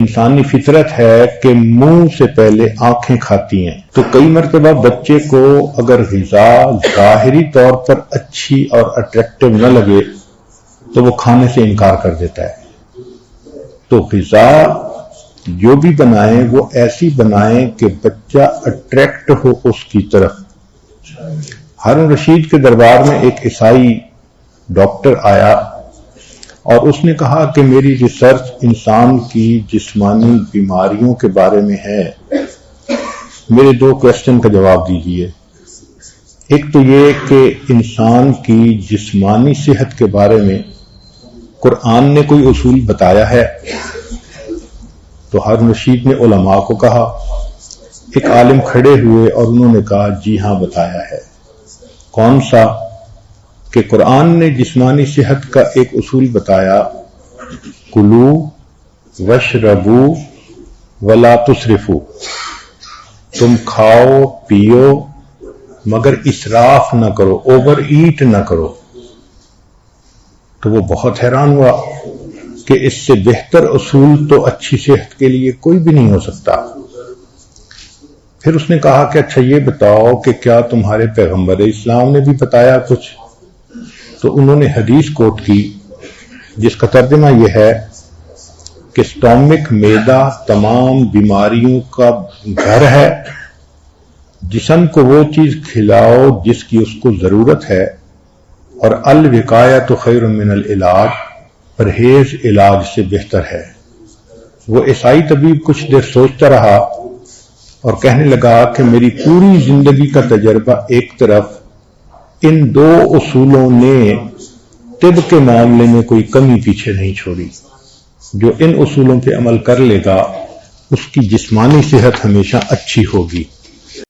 انسانی فطرت ہے کہ منہ سے پہلے آنکھیں کھاتی ہیں، تو کئی مرتبہ بچے کو اگر غذا ظاہری طور پر اچھی اور اٹریکٹیو نہ لگے تو وہ کھانے سے انکار کر دیتا ہے۔ تو غذا جو بھی بنائیں وہ ایسی بنائیں کہ بچہ اٹریکٹ ہو اس کی طرف۔ ہارون رشید کے دربار میں ایک عیسائی ڈاکٹر آیا اور اس نے کہا کہ میری ریسرچ انسان کی جسمانی بیماریوں کے بارے میں ہے، میرے 2 کویسچن کا جواب دیجئے۔ ایک تو یہ کہ انسان کی جسمانی صحت کے بارے میں قرآن نے کوئی اصول بتایا ہے؟ تو ہارون رشید نے علماء کو کہا، ایک عالم کھڑے ہوئے اور انہوں نے کہا جی ہاں بتایا ہے۔ کون سا؟ کہ قرآن نے جسمانی صحت کا ایک اصول بتایا، کلو واشربو ولا تسرفو، تم کھاؤ پیو مگر اسراف نہ کرو، اوور ایٹ نہ کرو۔ تو وہ بہت حیران ہوا کہ اس سے بہتر اصول تو اچھی صحت کے لیے کوئی بھی نہیں ہو سکتا۔ پھر اس نے کہا کہ اچھا یہ بتاؤ کہ کیا تمہارے پیغمبر اسلام نے بھی بتایا کچھ؟ تو انہوں نے حدیث کوٹ کی جس کا ترجمہ یہ ہے کہ سٹامک معدہ تمام بیماریوں کا گھر ہے، جسم کو وہ چیز کھلاؤ جس کی اس کو ضرورت ہے، اور الوقایۃ خیر من العلاج، پرہیز علاج سے بہتر ہے۔ وہ عیسائی طبیب کچھ دیر سوچتا رہا اور کہنے لگا کہ میری پوری زندگی کا تجربہ ایک طرف، ان 2 اصولوں نے طب کے معاملے میں کوئی کمی پیچھے نہیں چھوڑی۔ جو ان اصولوں پہ عمل کر لے گا اس کی جسمانی صحت ہمیشہ اچھی ہوگی۔